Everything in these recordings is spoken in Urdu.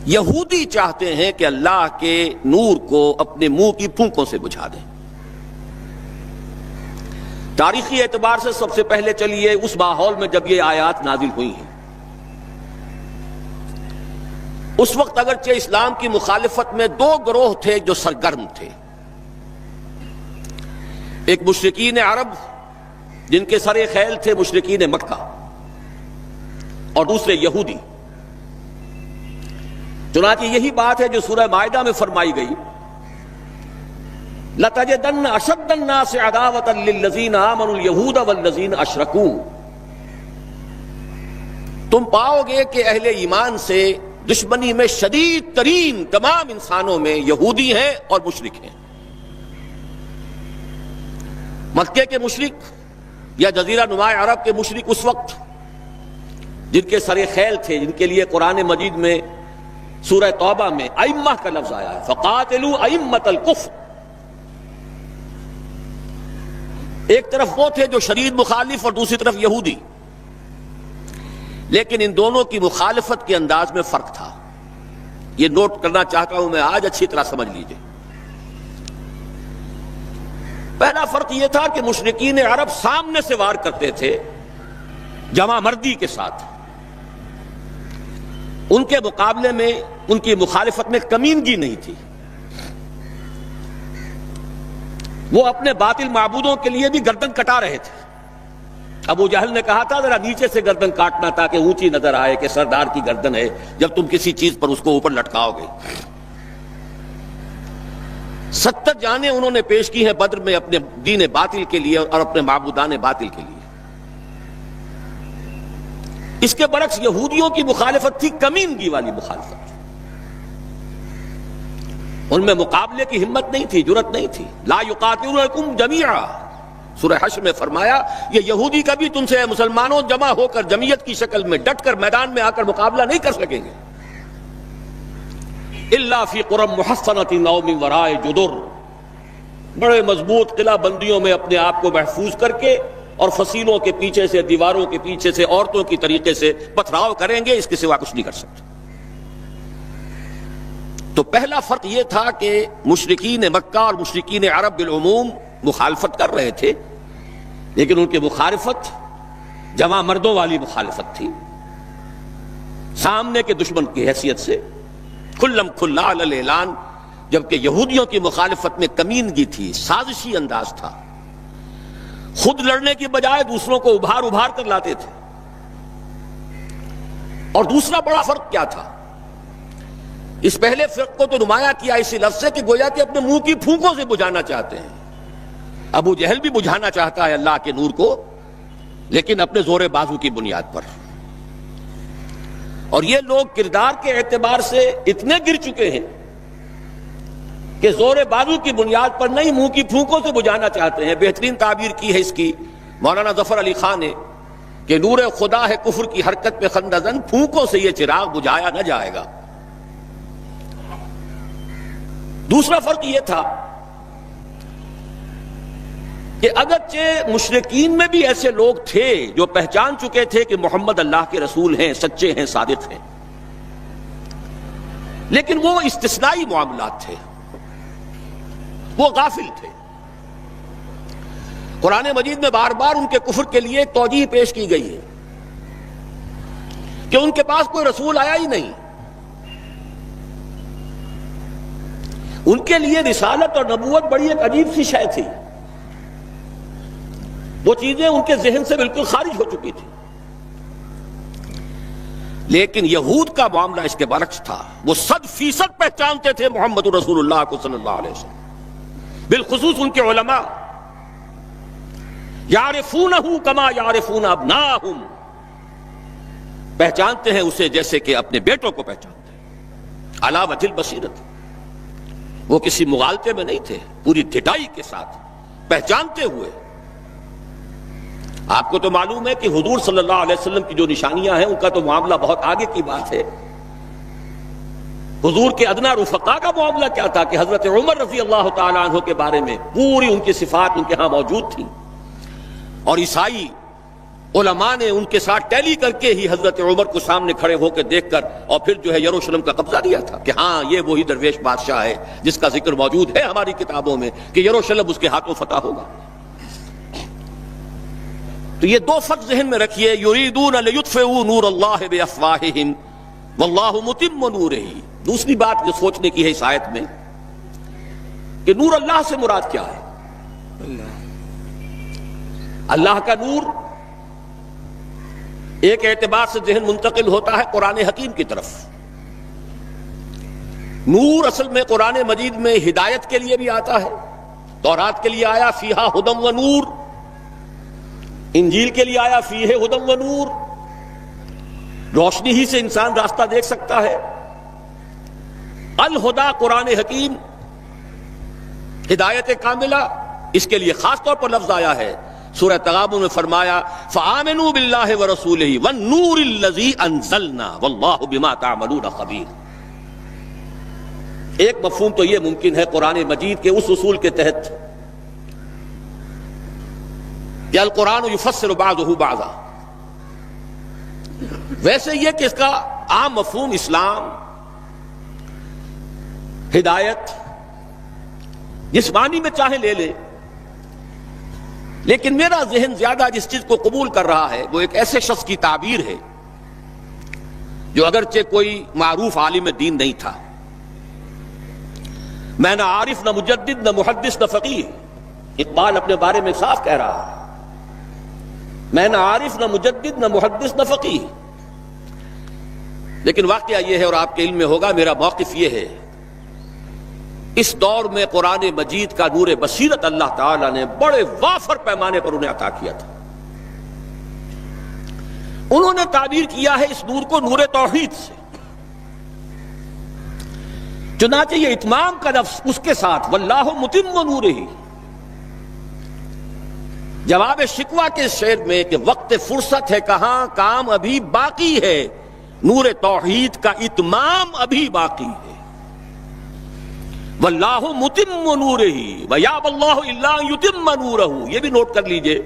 یہودی چاہتے ہیں کہ اللہ کے نور کو اپنے منہ کی پھونکوں سے بجھا دیں۔ تاریخی اعتبار سے سب سے پہلے چلیے اس ماحول میں جب یہ آیات نازل ہوئی ہیں، اس وقت اگرچہ اسلام کی مخالفت میں دو گروہ تھے جو سرگرم تھے، ایک مشرکین عرب جن کے سر خیل تھے مشرکین مکہ، اور دوسرے یہودی۔ چنانچہ یہی بات ہے جو سورہ مائدہ میں فرمائی گئی، لَتَجِدَنَّ أَشَدَّ النَّاسِ عَدَاوَةً لِلَّذِينَ آمَنُوا الْيَهُودَ وَالَّذِينَ أَشْرَكُوا، تم پاؤ گے کہ اہل ایمان سے دشمنی میں شدید ترین تمام انسانوں میں یہودی ہیں اور مشرک ہیں۔ مکے کے مشرک یا جزیرہ نما عرب کے مشرک اس وقت جن کے سر خیل تھے، جن کے لیے قرآن مجید میں سورہ توبہ میں ائمہ کا لفظ آیا ہے، فَقَاتِلُوا أَئِمَّةَ الْكُفْرِ، ایک طرف وہ تھے جو شدید مخالف اور دوسری طرف یہودی، لیکن ان دونوں کی مخالفت کے انداز میں فرق تھا۔ یہ نوٹ کرنا چاہتا ہوں میں آج، اچھی طرح سمجھ لیجئے۔ پہلا فرق یہ تھا کہ مشرکین عرب سامنے سے وار کرتے تھے جمع مردی کے ساتھ، ان کے مقابلے میں ان کی مخالفت میں کمینگی نہیں تھی۔ وہ اپنے باطل معبودوں کے لیے بھی گردن کٹا رہے تھے۔ ابو جہل نے کہا تھا ذرا نیچے سے گردن کاٹنا تاکہ اونچی نظر آئے کہ سردار کی گردن ہے، جب تم کسی چیز پر اس کو اوپر لٹکاؤ گے۔ 70 جانیں انہوں نے پیش کی ہیں بدر میں اپنے دین باطل کے لیے اور اپنے معبودان باطل کے لیے۔ اس کے برعکس یہودیوں کی مخالفت تھی کمینگی والی مخالفت، ان میں مقابلے کی ہمت نہیں تھی، جرأت نہیں تھی۔ لا یقاتلونکم جمیعا، سورہ حشر میں فرمایا یہ یہودی کبھی تم سے مسلمانوں جمع ہو کر جمعیت کی شکل میں ڈٹ کر میدان میں آ کر مقابلہ نہیں کر سکیں گے، الا فی قرى محصنۃ او من وراء جدر، بڑے مضبوط قلعہ بندیوں میں اپنے آپ کو محفوظ کر کے اور فصیلوں کے پیچھے سے، دیواروں کے پیچھے سے، عورتوں کی طریقے سے پتھراؤ کریں گے، اس کے سوا کچھ نہیں کر سکتے۔ تو پہلا فرق یہ تھا کہ مشرکین مکہ اور مشرکین عرب بالعموم مخالفت کر رہے تھے، لیکن ان کی مخالفت جمع مردوں والی مخالفت تھی، سامنے کے دشمن کی حیثیت سے کھلم کھلا علی الاعلان، جبکہ یہودیوں کی مخالفت میں کمینگی تھی، سازشی انداز تھا، خود لڑنے کی بجائے دوسروں کو ابھار ابھار کر لاتے تھے۔ اور دوسرا بڑا فرق کیا تھا؟ اس پہلے فرق کو تو نمایاں کیا اسی لفظ سے کہ گویا کہ اپنے منہ کی پھونکوں سے بجھانا چاہتے ہیں۔ ابو جہل بھی بجھانا چاہتا ہے اللہ کے نور کو، لیکن اپنے زور بازو کی بنیاد پر۔ اور یہ لوگ کردار کے اعتبار سے اتنے گر چکے ہیں کہ زور بازو کی بنیاد پر نہیں، منہ کی پھونکوں سے بجھانا چاہتے ہیں۔ بہترین تعبیر کی ہے اس کی مولانا ظفر علی خان نے کہ نور خدا ہے کفر کی حرکت پہ خندہ زن، پھونکوں سے یہ چراغ بجھایا نہ جائے گا۔ دوسرا فرق یہ تھا کہ اگرچہ مشرکین میں بھی ایسے لوگ تھے جو پہچان چکے تھے کہ محمد اللہ کے رسول ہیں، سچے ہیں، صادق ہیں، لیکن وہ استثنائی معاملات تھے، وہ غافل تھے۔ قرآن مجید میں بار بار ان کے کفر کے لیے ایک توجیہ پیش کی گئی ہے کہ ان کے پاس کوئی رسول آیا ہی نہیں، ان کے لیے رسالت اور نبوت بڑی ایک عجیب سی شے تھی، وہ چیزیں ان کے ذہن سے بالکل خارج ہو چکی تھی۔ لیکن یہود کا معاملہ اس کے برعکس تھا، وہ 100% پہچانتے تھے محمد رسول اللہ کو صلی اللہ علیہ وسلم، بالخصوص ان کے علماء، یعرفونہ کما یعرفون ابناءہم، پہچانتے ہیں اسے جیسے کہ اپنے بیٹوں کو پہچانتے ہیں، علی وجہ البصیرۃ، وہ کسی مغالطے میں نہیں تھے، پوری ڈٹائی کے ساتھ پہچانتے ہوئے۔ آپ کو تو معلوم ہے کہ حضور صلی اللہ علیہ وسلم کی جو نشانیاں ہیں ان کا تو معاملہ بہت آگے کی بات ہے۔ حضور کے ادنا رفقا کا معاملہ کیا تھا کہ حضرت عمر رضی اللہ تعالیٰ عنہ کے بارے میں پوری ان کی صفات ان کے ہاں موجود تھیں، اور عیسائی علماء نے ان کے ساتھ ٹیلی کر کے ہی حضرت عمر کو سامنے کھڑے ہو کے دیکھ کر اور پھر جو ہے یروشلم کا قبضہ دیا تھا کہ ہاں یہ وہی درویش بادشاہ ہے جس کا ذکر موجود ہے ہماری کتابوں میں کہ یروشلم اس کے ہاتھوں فتح ہوگا۔ تو یہ دو فرق ذہن میں رکھیے، یریدون لیطفئوا نور اللہ بافواہہم واللہ متم نورہ۔ دوسری بات جو سوچنے کی ہے اس آیت میں کہ نور اللہ سے مراد کیا ہے؟ اللہ کا نور ایک اعتبار سے ذہن منتقل ہوتا ہے قرآن حکیم کی طرف۔ نور اصل میں قرآن مجید میں ہدایت کے لیے بھی آتا ہے، تورات کے لیے آیا فیہا ہدی و نور، انجیل کے لیے آیا فیہ ہدی و نور، روشنی ہی سے انسان راستہ دیکھ سکتا ہے۔ الہدا قرآن حکیم، ہدایت کاملہ، اس کے لیے خاص طور پر لفظ آیا ہے۔ سورہ تغابن میں فرمایا فآمنوا باللہ ورسولہ والنور الذی انزلنا واللہ بما تعملون خبیر۔ ایک مفہوم تو یہ ممکن ہے قرآن مجید کے اس اصول کے تحت کہ القرآن یفسر بعضہ بعضا، ویسے یہ کہ اس کا عام مفہوم اسلام، ہدایت، جس معنی میں چاہے لے لے، لیکن میرا ذہن زیادہ جس چیز کو قبول کر رہا ہے وہ ایک ایسے شخص کی تعبیر ہے جو اگرچہ کوئی معروف عالم دین نہیں تھا، میں نہ عارف نہ مجدد نہ محدث نہ فقیہ، اقبال اپنے بارے میں صاف کہہ رہا ہے، میں نہ عارف نہ مجدد نہ محدث نہ فقیہ، لیکن واقعہ یہ ہے اور آپ کے علم میں ہوگا، میرا موقف یہ ہے اس دور میں قرآن مجید کا نور بصیرت اللہ تعالیٰ نے بڑے وافر پیمانے پر انہیں عطا کیا تھا۔ انہوں نے تعبیر کیا ہے اس نور کو نور توحید سے، چنانچہ یہ اتمام کا لفظ اس کے ساتھ واللہ متم نورہ، جواب شکوہ کے شعر میں کہ وقت فرصت ہے کہاں کام ابھی باقی ہے، نور توحید کا اتمام ابھی باقی ہے۔ واللہ متم نورہ ویابی اللہ الا ان یتم نورہ، یہ بھی نوٹ کر لیجئے،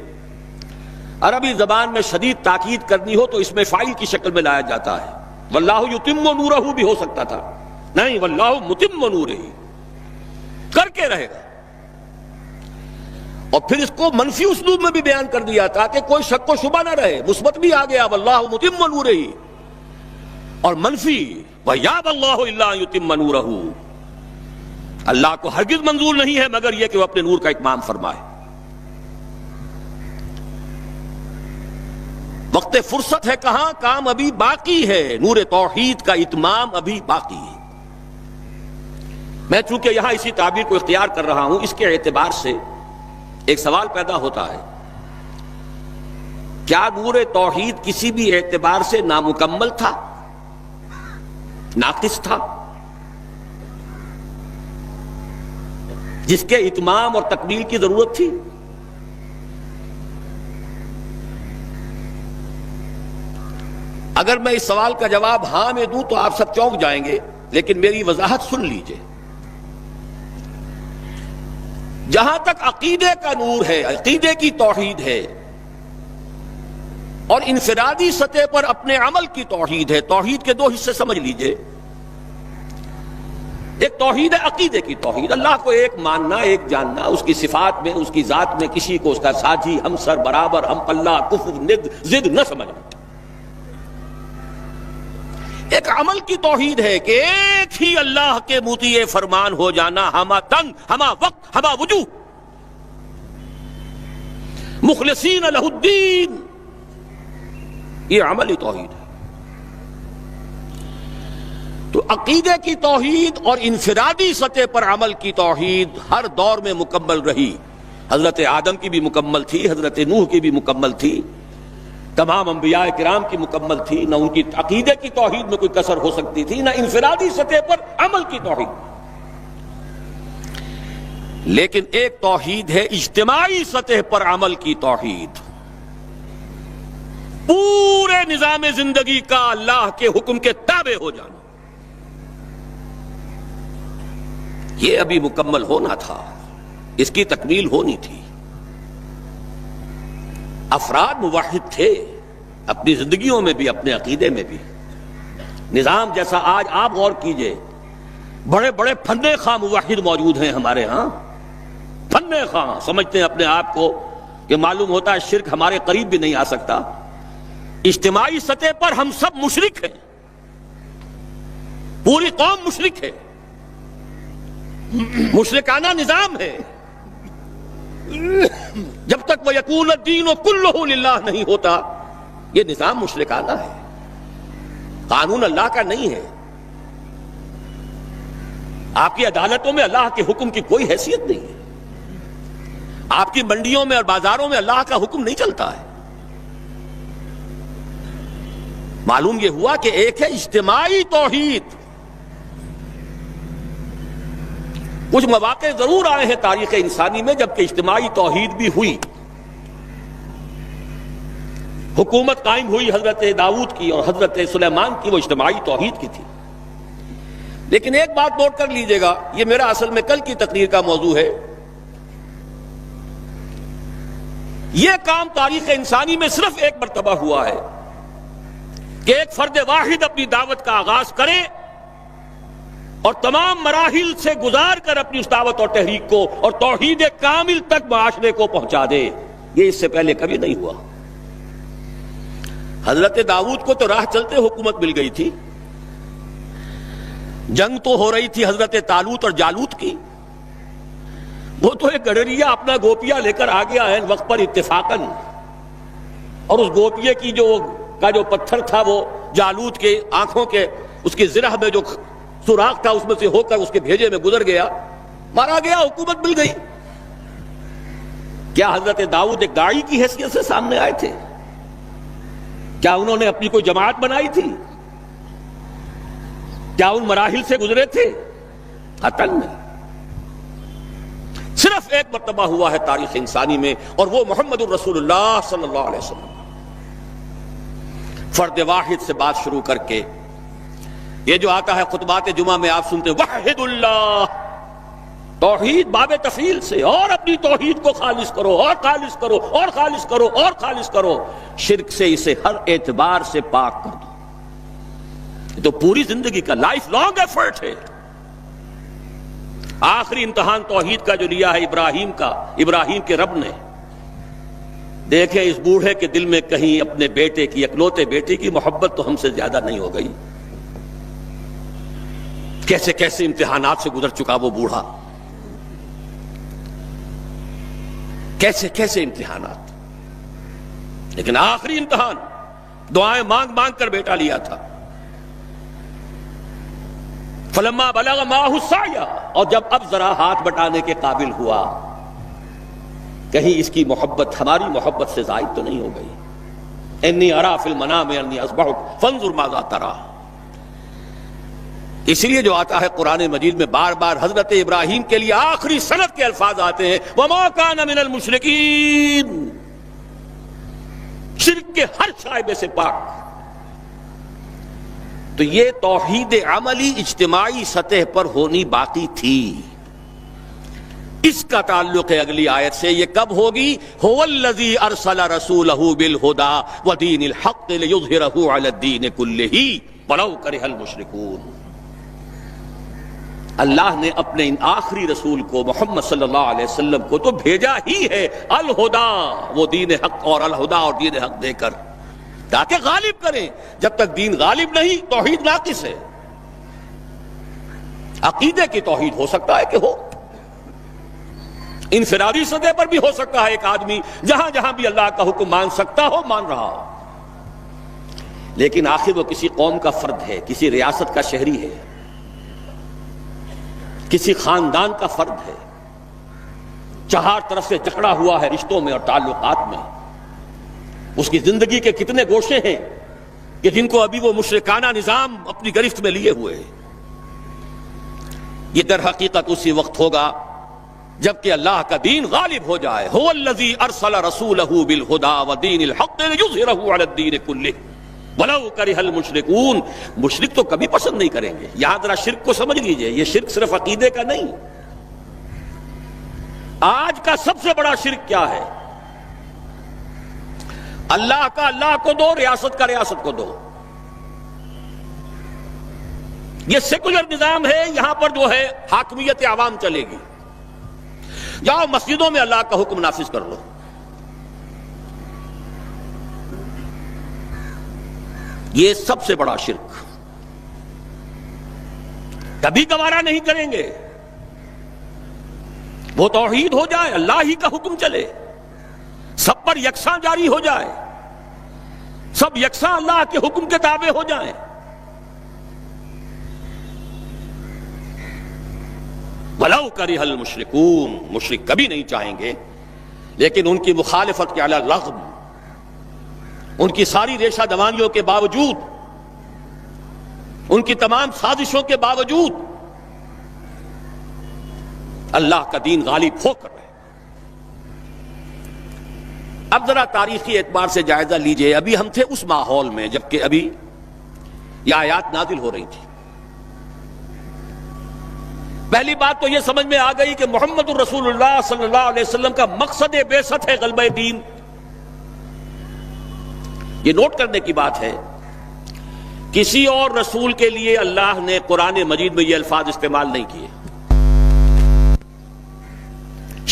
عربی زبان میں شدید تاکید کرنی ہو تو اس میں فاعل کی شکل میں لایا جاتا ہے، واللہ یتم نورہ بھی ہو سکتا تھا، نہیں واللہ متم نورہ کر کے رہے گا۔ اور پھر اس کو منفی اسلوب میں بھی بیان کر دیا تاکہ کوئی شک و شبہ نہ رہے، مثبت بھی آ گیا واللہ متم نورہ، اور منفی ویابی اللہ الا ان یتم نورہ، اللہ کو ہرگز منظور نہیں ہے مگر یہ کہ وہ اپنے نور کا اتمام فرمائے۔ وقت فرصت ہے کہاں کام ابھی باقی ہے، نور توحید کا اتمام ابھی باقی ہے۔ میں چونکہ یہاں اسی تعبیر کو اختیار کر رہا ہوں، اس کے اعتبار سے ایک سوال پیدا ہوتا ہے، کیا نور توحید کسی بھی اعتبار سے نامکمل تھا، ناقص تھا، جس کے اتمام اور تکمیل کی ضرورت تھی؟ اگر میں اس سوال کا جواب ہاں میں دوں تو آپ سب چونک جائیں گے، لیکن میری وضاحت سن لیجئے۔ جہاں تک عقیدے کا نور ہے، عقیدے کی توحید ہے، اور انفرادی سطح پر اپنے عمل کی توحید ہے، توحید کے دو حصے سمجھ لیجئے۔ ایک توحید ہے عقیدے کی توحید، اللہ کو ایک ماننا، ایک جاننا، اس کی صفات میں، اس کی ذات میں کسی کو اس کا ساجی، ہمسر، برابر، ہم پلہ، کفر، ند، ضد نہ سمجھنا۔ ایک عمل کی توحید ہے کہ ایک ہی اللہ کے مطیع فرمان ہو جانا، ہما تن، ہما وقت، ہما وجوہ، مخلصین لہ الدین، یہ عملی توحید ہے۔ تو عقیدے کی توحید اور انفرادی سطح پر عمل کی توحید ہر دور میں مکمل رہی، حضرت آدم کی بھی مکمل تھی، حضرت نوح کی بھی مکمل تھی، تمام انبیاء کرام کی مکمل تھی، نہ ان کی عقیدے کی توحید میں کوئی کسر ہو سکتی تھی، نہ انفرادی سطح پر عمل کی توحید۔ لیکن ایک توحید ہے اجتماعی سطح پر عمل کی توحید، پورے نظام زندگی کا اللہ کے حکم کے تابع ہو جانا، یہ ابھی مکمل ہونا تھا، اس کی تکمیل ہونی تھی۔ افراد موحد تھے اپنی زندگیوں میں بھی، اپنے عقیدے میں بھی. نظام جیسا آج آپ غور کیجئے، بڑے بڑے فنے خواہ موحد موجود ہیں ہمارے ہاں، فنے خواہ سمجھتے ہیں اپنے آپ کو کہ معلوم ہوتا ہے شرک ہمارے قریب بھی نہیں آ سکتا. اجتماعی سطح پر ہم سب مشرک ہیں، پوری قوم مشرک ہے، مشرکانہ نظام ہے. جب تک وہ یقول الدین کلہ للہ نہیں ہوتا یہ نظام مشرکانہ ہے، قانون اللہ کا نہیں ہے. آپ کی عدالتوں میں اللہ کے حکم کی کوئی حیثیت نہیں ہے، آپ کی منڈیوں میں اور بازاروں میں اللہ کا حکم نہیں چلتا ہے. معلوم یہ ہوا کہ ایک ہے اجتماعی توحید. کچھ مواقع ضرور آئے ہیں تاریخ انسانی میں جبکہ اجتماعی توحید بھی ہوئی، حکومت قائم ہوئی حضرت داؤد کی اور حضرت سلیمان کی، وہ اجتماعی توحید کی تھی. لیکن ایک بات نوٹ کر لیجئے گا، یہ میرا اصل میں کل کی تقریر کا موضوع ہے. یہ کام تاریخ انسانی میں صرف ایک مرتبہ ہوا ہے کہ ایک فرد واحد اپنی دعوت کا آغاز کرے اور تمام مراحل سے گزار کر اپنی اس دعوت اور تحریک کو اور توحید کامل تک معاشرے کو پہنچا دے. یہ اس سے پہلے کبھی نہیں ہوا. حضرت داؤد کو تو راہ چلتے حکومت مل گئی تھی، جنگ تو ہو رہی تھی حضرت طالوت اور جالوت کی. وہ تو ایک گڈریا اپنا گوپیا لے کر آ گیا ہے وقت پر اتفاقاً، اور اس گوپیے کی جو پتھر تھا وہ جالوت کے آنکھوں کے اس کی زرہ میں جو سوراخ تھا اس میں سے ہو کر اس کے بھیجے میں گزر گیا، مارا گیا، حکومت مل گئی. کیا حضرت داؤد ایک داعی کی حیثیت سے سامنے آئے تھے؟ کیا انہوں نے اپنی کوئی جماعت بنائی تھی؟ کیا ان مراحل سے گزرے تھے؟ قطعاً نہیں. صرف ایک مرتبہ ہوا ہے تاریخ انسانی میں، اور وہ محمد الرسول اللہ صلی اللہ علیہ وسلم. فرد واحد سے بات شروع کر کے یہ جو آتا ہے خطبات جمعہ میں آپ سنتے وحد اللہ، توحید باب تفعیل سے، اور اپنی توحید کو خالص کرو اور خالص کرو اور خالص کرو اور خالص کرو، شرک سے اسے ہر اعتبار سے پاک کر دو. یہ تو پوری زندگی کا لائف لانگ ایفرٹ ہے. آخری امتحان توحید کا جو لیا ہے ابراہیم کے رب نے. دیکھیں اس بوڑھے کے دل میں کہیں اپنے بیٹے کی، اکلوتے بیٹے کی محبت تو ہم سے زیادہ نہیں ہو گئی. کیسے کیسے امتحانات سے گزر چکا وہ بوڑھا، کیسے کیسے امتحانات. لیکن آخری امتحان دعائیں مانگ مانگ کر بیٹا لیا تھا. فلما بلغ معه السعی، اور جب اب ذرا ہاتھ بٹانے کے قابل ہوا، کہیں اس کی محبت ہماری محبت سے زائد تو نہیں ہو گئی. انی ارا فی المنام انی اذبحک فانظر ماذا تری. اس لیے جو آتا ہے قرآن مجید میں بار بار حضرت ابراہیم کے لیے آخری سند کے الفاظ آتے ہیں وما کان من المشرکین، شرک کے ہر شائبے سے پاک. تو یہ توحید عملی اجتماعی سطح پر ہونی باقی تھی. اس کا تعلق ہے اگلی آیت سے. یہ کب ہوگی؟ هو الذی ارسل رسولہ بالہدی ودین الحق لیظہرہ علی الدین کلہ ولو کرہ المشرکون. اللہ نے اپنے ان آخری رسول کو محمد صلی اللہ علیہ وسلم کو تو بھیجا ہی ہے الہدا، وہ دین حق اور الہدا اور دین حق دے کر تاکہ غالب کریں. جب تک دین غالب نہیں توحید ناقص ہے. عقیدے کی توحید ہو سکتا ہے کہ ہو، انفرادی سطح پر بھی ہو سکتا ہے، ایک آدمی جہاں جہاں بھی اللہ کا حکم مان سکتا ہو مان رہا ہو، لیکن آخر وہ کسی قوم کا فرد ہے، کسی ریاست کا شہری ہے، کسی خاندان کا فرد ہے، چہار طرف سے جکڑا ہوا ہے رشتوں میں اور تعلقات میں. اس کی زندگی کے کتنے گوشے ہیں کہ جن کو ابھی وہ مشرکانہ نظام اپنی گرفت میں لیے ہوئے ہیں. یہ در حقیقت اسی وقت ہوگا جبکہ اللہ کا دین غالب ہو جائے. هو الذی ارسل رسولہ بالہدی ودین الحق لیظہرہ علی الدین کلہ ولو کرہ المشرکون. مشرک تو کبھی پسند نہیں کریں گے. یہاں ذرا شرک کو سمجھ لیجئے، یہ شرک صرف عقیدے کا نہیں. آج کا سب سے بڑا شرک کیا ہے؟ اللہ کا اللہ کو دو، ریاست کا ریاست کو دو. یہ سیکولر نظام ہے، یہاں پر جو ہے حاکمیت عوام چلے گی. جاؤ مسجدوں میں اللہ کا حکم نافذ کر لو. یہ سب سے بڑا شرک، کبھی گوارا نہیں کریں گے. وہ توحید ہو جائے، اللہ ہی کا حکم چلے، سب پر یکساں جاری ہو جائے، سب یکساں اللہ کے حکم کے تابع ہو جائیں. وَلَوْ كَرِهَ الْمُشْرِكُونَ، مشرک کبھی نہیں چاہیں گے، لیکن ان کی مخالفت کے علی الرغم، ان کی ساری ریشہ دوانیوں کے باوجود، ان کی تمام سازشوں کے باوجود اللہ کا دین غالب ہو کر رہے. اب ذرا تاریخی اعتبار سے جائزہ لیجئے. ابھی ہم تھے اس ماحول میں جبکہ ابھی یہ آیات نازل ہو رہی تھی. پہلی بات تو یہ سمجھ میں آ گئی کہ محمد الرسول اللہ صلی اللہ علیہ وسلم کا مقصد بعثت ہے غلبہ دین. یہ نوٹ کرنے کی بات ہے، کسی اور رسول کے لیے اللہ نے قرآن مجید میں یہ الفاظ استعمال نہیں کیے.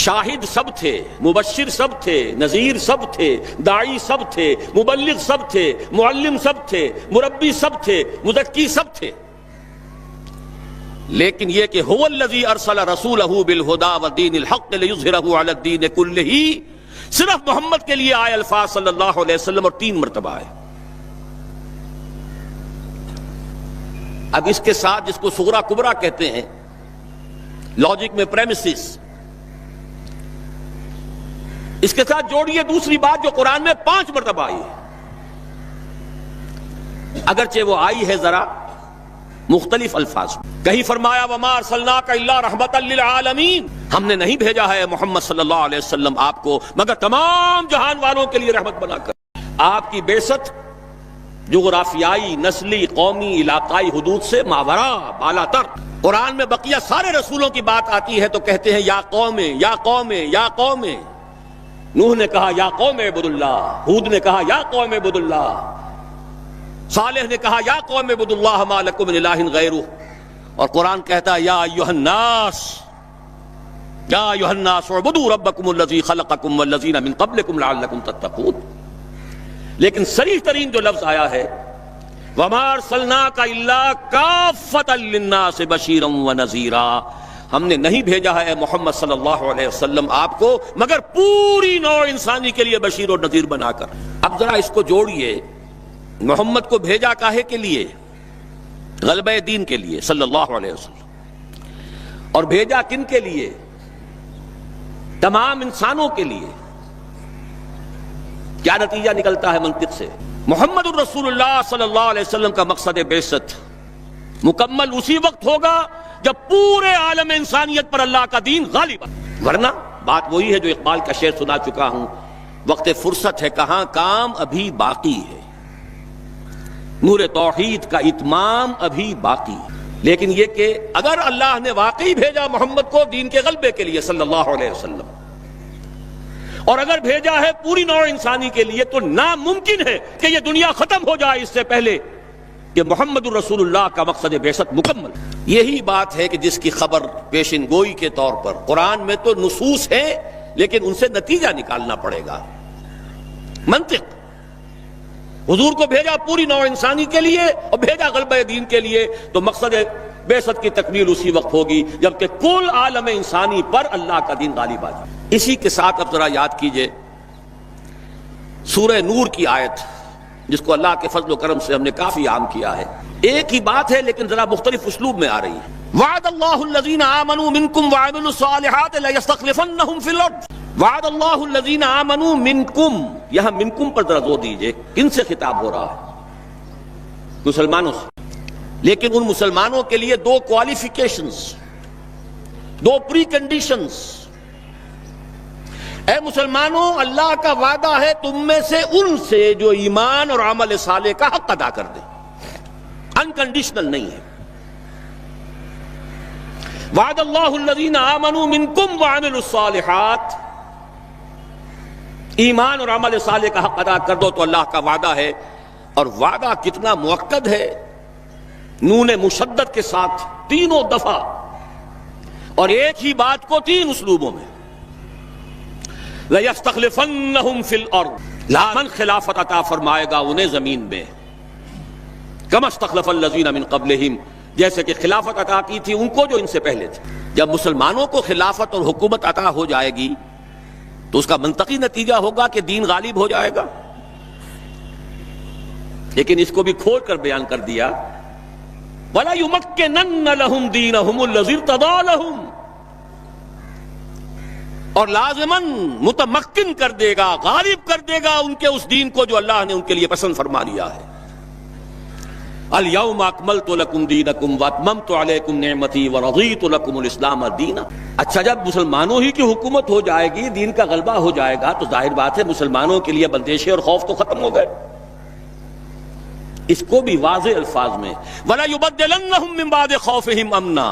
شاہد سب تھے، مبشر سب تھے، نذیر سب تھے، داعی سب تھے، مبلغ سب تھے، معلم سب تھے، مربی سب تھے، مزکی سب تھے. لیکن یہ کہ هو الذی ارسل رسولہ بالہدی ودین الحق لیظہرہ علی الدین کلہ، صرف محمد کے لیے آئے الفاظ صلی اللہ علیہ وسلم، اور 3 مرتبہ آئے. اب اس کے ساتھ جس کو صغرا کبرا کہتے ہیں لاجک میں پریمیسز، اس کے ساتھ جوڑیے دوسری بات جو قرآن میں 5 مرتبہ آئی ہے، اگرچہ وہ آئی ہے ذرا مختلف الفاظ. کہیں فرمایا وما ارسلناک الا رحمۃ للعالمین، ہم نے نہیں بھیجا ہے محمد صلی اللہ علیہ وسلم آپ کو مگر تمام جہان والوں کے لیے رحمت بنا کر. آپ کی بعثت جغرافیائی، نسلی، قومی، علاقائی حدود سے ماورا، بالا تر. قرآن میں بقیہ سارے رسولوں کی بات آتی ہے تو کہتے ہیں یا قوم یا قوم یا قوم. نوح نے کہا یا قوم اعبدوا اللہ، ہود نے کہا یا قوم اعبدوا اللہ، صالح نے کہا یا قوم اعبدوا اللہ ما لکم من الہ غیرہ. اور قرآن کہتا ہے یا ایھا الناس، یا ایھا الناس اعبدوا ربکم الذی خلقکم والذین من قبلکم لعلکم تتقون. لیکن صریح ترین جو لفظ آیا ہے وما ارسلناک الا کافۃ للناس بشیرا ونذیرا، ہم نے نہیں بھیجا ہے محمد صلی اللہ علیہ وسلم آپ کو مگر پوری نوع انسانی کے لیے بشیر اور نذیر بنا کر. اب ذرا اس کو جوڑیے، محمد کو بھیجا کاہے کے لیے؟ غلبہ دین کے لیے صلی اللہ علیہ وسلم. اور بھیجا کن کے لیے؟ تمام انسانوں کے لیے. کیا نتیجہ نکلتا ہے منطق سے؟ محمد الرسول اللہ صلی اللہ علیہ وسلم کا مقصد بعثت مکمل اسی وقت ہوگا جب پورے عالم انسانیت پر اللہ کا دین غالب ہے. ورنہ بات وہی ہے جو اقبال کا شعر سنا چکا ہوں، وقت فرصت ہے کہاں کام ابھی باقی ہے، نور توحید کا اتمام ابھی باقی. لیکن یہ کہ اگر اللہ نے واقعی بھیجا محمد کو دین کے غلبے کے لیے صلی اللہ علیہ وسلم، اور اگر بھیجا ہے پوری نوع انسانی کے لیے، تو ناممکن ہے کہ یہ دنیا ختم ہو جائے اس سے پہلے کہ محمد الرسول اللہ کا مقصد بعثت مکمل. یہی بات ہے کہ جس کی خبر پیشن گوئی کے طور پر قرآن میں تو نصوص ہیں، لیکن ان سے نتیجہ نکالنا پڑے گا. منطق، حضور کو بھیجا پوری نوع انسانی کے لیے اور بھیجا غلبہ دین کے لیے، تو مقصد بعثت کی تکمیل اسی وقت ہوگی جبکہ کل عالم انسانی پر اللہ کا دین غالب آ جائے. اسی کے ساتھ اب ذرا یاد کیجئے سورہ نور کی آیت، جس کو اللہ کے فضل و کرم سے ہم نے کافی عام کیا ہے. ایک ہی بات ہے لیکن ذرا مختلف اسلوب میں آ رہی ہے. وعد اللہ الذین آمنوا منکم وعملوا الصالحات لیستخلفنہم فی الارض. وعد اللہ الذین آمنوا منکم، یہاں منکم پر ذرا زور دیجئے، کن سے خطاب ہو رہا ہے؟ مسلمانوں سے. لیکن ان مسلمانوں کے لیے 2 کوالیفیکیشنز، 2 پری کنڈیشنز. اے مسلمانوں، اللہ کا وعدہ ہے تم میں سے ان سے جو ایمان اور عمل صالح کا حق ادا کر دیں، انکنڈیشنل نہیں ہے. وعد اللہ الذین آمنوا منکم وعملوا الصالحات، ایمان اور عمل صالح کا حق ادا کر دو تو اللہ کا وعدہ ہے، اور وعدہ کتنا مؤکد ہے، نون مشدد کے ساتھ تینوں دفعہ، اور ایک ہی بات کو تین اسلوبوں میں۔ لَيَسْتَخْلِفَنَّهُمْ فِي الْأَرْضِ، لازماً خلافت عطا فرمائے گا انہیں زمین میں، كَمَا اسْتَخْلَفَ الَّذِينَ مِن قَبْلِهِمْ، جیسے کہ خلافت عطا کی تھی ان کو جو ان سے پہلے تھے۔ جب مسلمانوں کو خلافت اور حکومت عطا ہو جائے گی تو اس کا منطقی نتیجہ ہوگا کہ دین غالب ہو جائے گا، لیکن اس کو بھی کھول کر بیان کر دیا، وَلَا يُمَكِّنَنَّ لَهُمْ دِينَهُمُ الَّذِي ارْتَضَىٰ لَهُمْ، اور لازماً متمکن کر دے گا، غالب کر دے گا ان کے اس دین کو جو اللہ نے ان کے لیے پسند فرما لیا ہے۔ الْيَوْمَ أَكْمَلْتُ لَكُمْ دِينَكُمْ وَأَتْمَمْتُ عَلَيْكُمْ نِعْمَتِي وَرَضِيتُ لَكُمُ الْإِسْلَامَ دِينًا۔ اچھا، جب مسلمانوں ہی کی حکومت ہو جائے گی، دین کا غلبہ ہو جائے گا، تو ظاہر بات ہے مسلمانوں کے لیے بندشیں اور خوف تو ختم ہو گئے۔ اس کو بھی واضح الفاظ میں وَلَا يُبَدِّلَنَّهُم مِّن بَعْدِ خَوْفِهِمْ أَمْنًا،